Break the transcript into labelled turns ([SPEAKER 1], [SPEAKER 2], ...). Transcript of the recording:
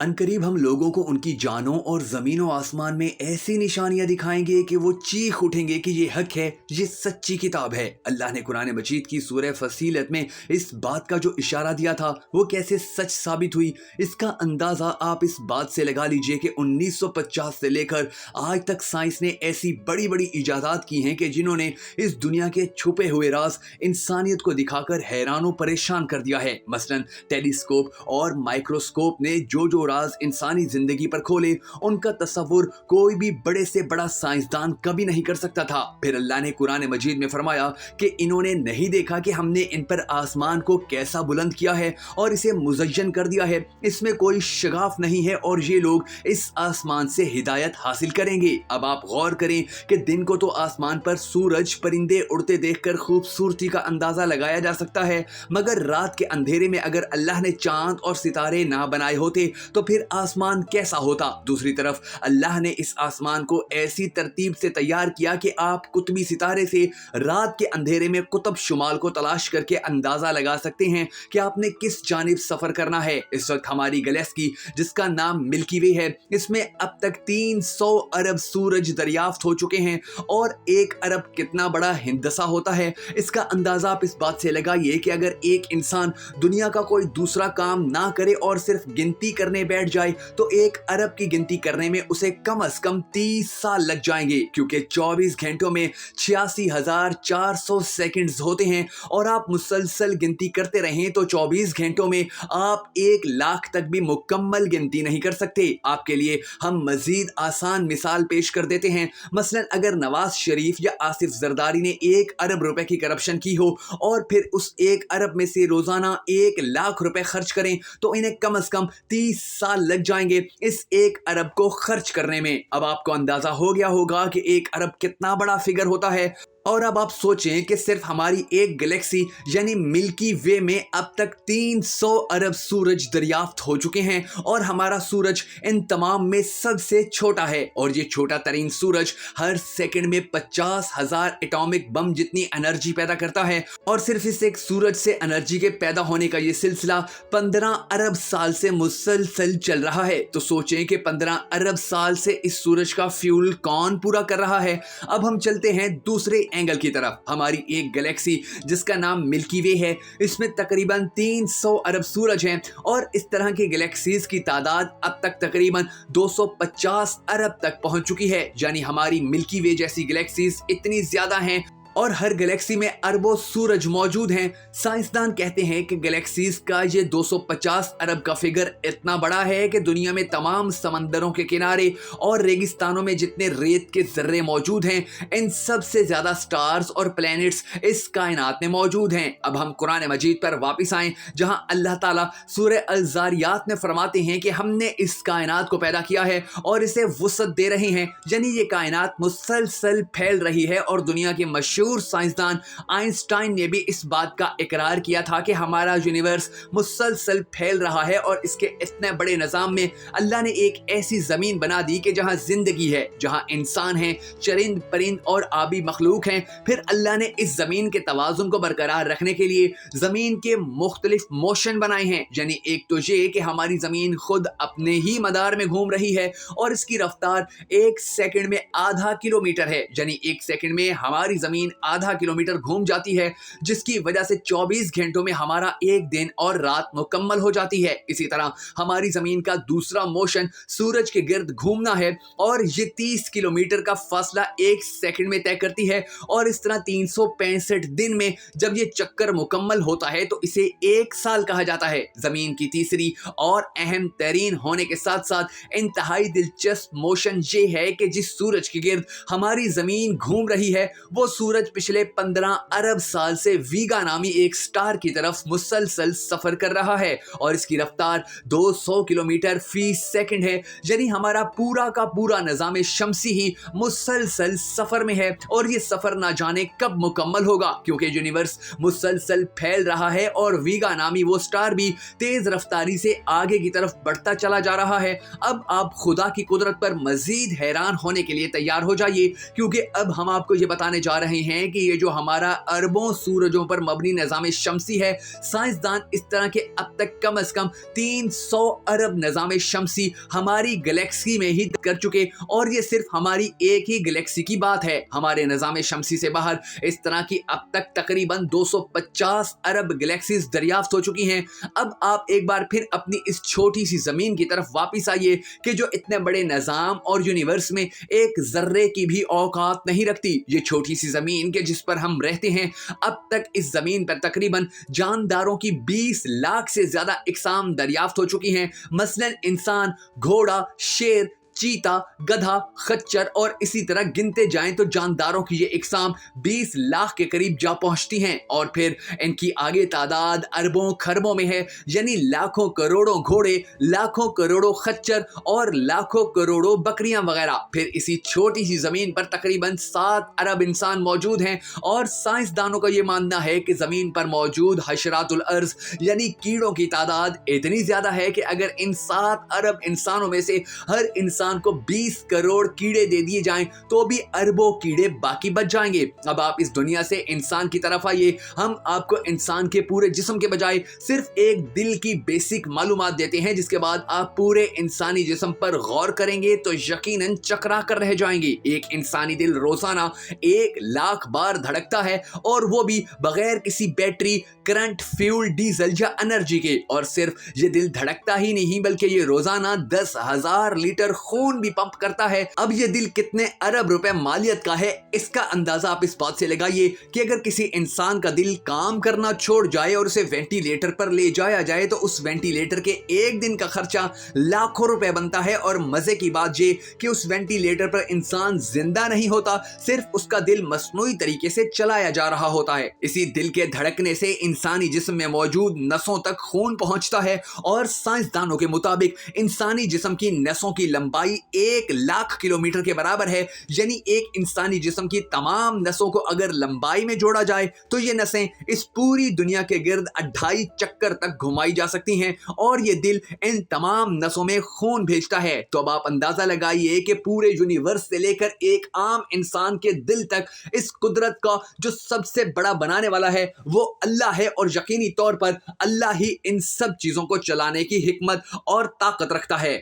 [SPEAKER 1] अनकरीब हम लोगों को उनकी जानों और ज़मीन व आसमान में ऐसी निशानियां दिखाएंगे कि वो चीख उठेंगे कि ये हक है, ये सच्ची किताब है। अल्लाह ने कुरान मजीद की सूरह फसीलत में इस बात का जो इशारा दिया था वो कैसे सच साबित हुई, इसका अंदाज़ा आप इस बात से लगा लीजिए कि 1950 से लेकर आज तक साइंस ने ऐसी बड़ी बड़ी इजादात की हैं कि जिन्होंने इस दुनिया के छुपे हुए राज इंसानियत को दिखाकर हैरान व परेशान कर दिया है। मसलन टेलीस्कोप और माइक्रोस्कोप ने जो राज इंसानी जिंदगी पर खोले, उनका तस्वुर कोई भी बड़े से बड़ा साइंसदान कभी नहीं कर सकता था। फिर अल्लाह ने कुरान मजीद में फरमाया कि इन्होंने नहीं देखा कि हमने इन पर आसमान को कैसा बुलंद किया है और इसे मुज़य्यन कर दिया है, इसमें कोई शगाफ नहीं है और ये लोग इस आसमान से हिदायत हासिल करेंगे। अब आप गौर करें कि दिन को तो आसमान पर सूरज परिंदे उड़ते देखकर खूबसूरती का अंदाजा लगाया जा सकता है, मगर रात के अंधेरे में अगर अल्लाह ने चांद और सितारे ना बनाए होते तो फिर आसमान कैसा होता। दूसरी तरफ अल्लाह ने इस आसमान को ऐसी तरतीब से तैयार किया कि आप कुतुबी सितारे से रात के अंधेरे में कुतुब शुमाल को तलाश करके अंदाजा लगा सकते हैं कि आपने किस जानिब सफर करना है। इस वक्त हमारी गैलेक्सी जिसका नाम मिल्की वे है, इसमें अब तक 300 अरब सूरज दरियाफ्त हो चुके हैं और 1 अरब कितना बड़ा हिंदसा होता है, इसका अंदाजा आप इस बात से लगाइए कि अगर एक इंसान दुनिया का कोई दूसरा काम ना करे और सिर्फ गिनती करने बैठ जाए तो 1 अरब की गिनती करने में उसे कम से कम 30 साल लग जाएंगे, क्योंकि 24 घंटों में 86,400 सेकंड्स होते हैं और आप मुसलसल गिनती करते रहें तो 24 घंटों में आप 1 लाख तक भी मुकम्मल गिनती नहीं कर सकते। आपके लिए हम मजीद आसान मिसाल पेश कर देते हैं। मसलन अगर नवाज शरीफ या आसिफ जरदारी ने 1 अरब रुपए की करप्शन की हो और फिर उस 1 अरब में से रोजाना 1 लाख रुपए खर्च करें तो इन्हें कम से कम 30 साल लग जाएंगे इस 1 अरब को खर्च करने में। अब आपको अंदाजा हो गया होगा कि 1 अरब कितना बड़ा फिगर होता है। और अब आप सोचें कि सिर्फ हमारी एक गैलेक्सी यानी मिल्की वे में अब तक 300 अरब सूरज दरियाफ्त हो चुके हैं और हमारा सूरज इन तमाम में सबसे छोटा है और ये छोटा तरीन सूरज हर सेकंड में 50,000 एटॉमिक बम जितनी एनर्जी पैदा करता है और सिर्फ इस एक सूरज से एनर्जी के पैदा होने का ये सिलसिला 15 अरब साल से मुसलसल चल रहा है। तो सोचें कि 15 अरब साल से इस सूरज का फ्यूल कौन पूरा कर रहा है। अब हम चलते हैं दूसरे एंगल की तरफ। हमारी एक गैलेक्सी जिसका नाम मिल्की वे है, इसमें तकरीबन 300 अरब सूरज हैं और इस तरह की गैलेक्सीज की तादाद अब तक तकरीबन 250 अरब तक पहुंच चुकी है। यानी हमारी मिल्की वे जैसी गैलेक्सीज इतनी ज्यादा हैं और हर गैलेक्सी में अरबों सूरज मौजूद हैं। साइंसदान कहते हैं कि गैलेक्सीज का ये 250 अरब का फिगर इतना बड़ा है कि दुनिया में तमाम समंदरों के किनारे और रेगिस्तानों में जितने रेत के जर्रे मौजूद हैं, इन सब से ज्यादा स्टार्स और प्लैनेट्स इस कायनात में मौजूद हैं। अब हम कुरान मजीद पर वापस आएं, जहां अल्लाह ताला सूरह अल-ज़ारियात में फरमाते हैं कि हमने इस कायनात को पैदा किया है और इसे वुसअत दे रहे हैं। यानी ये कायनात मुसलसल फैल रही है और दुनिया के मशहूर साइंसदान आइंस्टाइन ने भी इस बात का इकरार किया था कि हमारा यूनिवर्स मुसलसल फैल रहा है और इसके इतने बड़े निजाम में अल्लाह ने एक ऐसी जमीन बना दी कि जहां जिंदगी है, जहां इंसान हैं, चरिंद परिंद और आबी मखलूक हैं। फिर अल्लाह ने इस जमीन के तवाजुन को बरकरार रखने के लिए जमीन के मुख्तलिफ मोशन बनाए हैं। यानी एक तो ये कि हमारी जमीन खुद अपने ही मदार में घूम रही है और इसकी रफ्तार 1 सेकंड में आधा किलोमीटर है। यानी 1 सेकंड में हमारी जमीन आधा किलोमीटर घूम जाती है, जिसकी वजह से 24 घंटों में हमारा एक दिन और रात मुकम्मल हो जाती है। इसी तरह हमारी जमीन का दूसरा मोशन सूरज के गिर्द घूमना है और ये 30 किलोमीटर का फासला 1 सेकंड में तय करती है और इस तरह 365 दिन में जब ये चक्कर मुकम्मल होता है तो इसे 1 साल कहा जाता है। जमीन की तीसरी और अहम तरीन होने के साथ साथ इंतहाई दिलचस्प मोशन ये है कि जिस सूरज के गिर्द हमारी जमीन घूम रही है वो सूरज पिछले 15 अरब साल से वीगा नामी एक स्टार की तरफ मुसलसल सफर कर रहा है और इसकी रफ्तार 200 किलोमीटर फी सेकंड है। यानी हमारा पूरा का पूरा निजाम शमसी ही मुसलसल सफर में है और ये सफर ना जाने कब मुकम्मल होगा, क्योंकि यूनिवर्स मुसलसल फैल रहा है और वीगा नामी वो स्टार भी तेज रफ्तारी से आगे की तरफ बढ़ता चला जा रहा है। अब आप खुदा की कुदरत पर मजीद हैरान होने के लिए तैयार हो जाइए, क्योंकि अब हम आपको ये बताने जा रहे हैं ہیں کہ یہ جو ہمارا اربوں سورجوں پر مبنی نظام شمسی ہے، سائنسدان اس طرح کے اب تک کم از کم 300 ارب نظام شمسی ہماری گلیکسی میں ہی کر چکے، اور یہ صرف ہماری ایک ہی گلیکسی کی بات ہے۔ ہمارے نظام شمسی سے باہر اس طرح کی اب تک تقریباً 250 ارب گلیکسیز دریافت ہو چکی ہیں۔ اب آپ ایک بار پھر اپنی اس چھوٹی سی زمین کی طرف واپس آئیے کہ جو اتنے بڑے نظام اور یونیورس میں ایک ذرے کی بھی اوقات نہیں رکھتی۔ یہ چھوٹی سی زمین کے جس پر ہم رہتے ہیں، اب تک اس زمین پر تقریباً جانداروں کی 20 لاکھ سے زیادہ اقسام دریافت ہو چکی ہیں، مثلاً انسان، گھوڑا، شیر، چیتا، گدھا، خچر اور اسی طرح گنتے جائیں تو جانداروں کی یہ اقسام 20 لاکھ کے قریب جا پہنچتی ہیں، اور پھر ان کی آگے تعداد اربوں خربوں میں ہے، یعنی لاکھوں کروڑوں گھوڑے، لاکھوں کروڑوں خچر اور لاکھوں کروڑوں بکریاں وغیرہ۔ پھر اسی چھوٹی سی زمین پر تقریباً 7 ارب انسان موجود ہیں، اور سائنسدانوں کا یہ ماننا ہے کہ زمین پر موجود حشرات الارض یعنی کیڑوں کی تعداد اتنی زیادہ ہے کہ اگر ان 7 ارب انسانوں میں سے ہر انسان کو 20 کروڑ کیڑے دے دیے جائیں تو بھی اربوں کیڑے باقی بچ جائیں گے۔ اب آپ اس دنیا سے انسان کی طرف آئیے، ہم آپ کو انسان کے پورے جسم کے بجائے صرف ایک دل کی بیسک معلومات دیتے ہیں، جس کے بعد آپ پورے انسانی جسم پر غور کریں گے تو یقیناً چکرا کر رہ جائیں گے۔ ایک انسانی دل روزانہ 1 لاکھ بار دھڑکتا ہے، اور وہ بھی بغیر کسی بیٹری، کرنٹ، فیول، ڈیزل یا انرجی کے۔ اور صرف یہ دل دھڑکتا ہی نہیں بلکہ یہ روزانہ 10,000 لیٹر خون بھی پمپ کرتا ہے۔ اب یہ دل کتنے ارب روپے مالیت کا ہے، اس کا اندازہ آپ اس بات سے لگائیے کہ اگر کسی انسان کا دل کام کرنا چھوڑ جائے اور اسے وینٹیلیٹر پر لے جایا جائے تو اس وینٹیلیٹر کے ایک دن کا خرچہ لاکھوں روپے بنتا ہے۔ اور مزے کی بات یہ کہ اس وینٹیلیٹر پر انسان زندہ نہیں ہوتا، صرف اس کا دل مصنوعی طریقے سے چلایا جا رہا ہوتا ہے۔ اسی دل کے دھڑکنے سے انسانی جسم میں موجود نسوں تک خون پہنچتا ہے، اور سائنسدانوں کے مطابق انسانی جسم کی نسوں کی لمبائی 1 لاکھ کلومیٹر کے برابر ہے، یعنی ایک انسانی جسم کی تمام نسوں کو اگر لمبائی میں جوڑا جائے تو یہ نسیں اس پوری دنیا کے گرد 28 چکر تک گھمائی جا سکتی ہیں، اور یہ دل ان تمام نسوں میں خون بھیجتا ہے۔ تو اب آپ اندازہ لگائیے کہ پورے یونیورس سے لے کر ایک عام انسان کے دل تک اس قدرت کا جو سب سے بڑا بنانے والا ہے وہ اللہ ہے، اور یقینی طور پر اللہ ہی ان سب چیزوں کو چلانے کی حکمت اور طاقت رکھتا ہے۔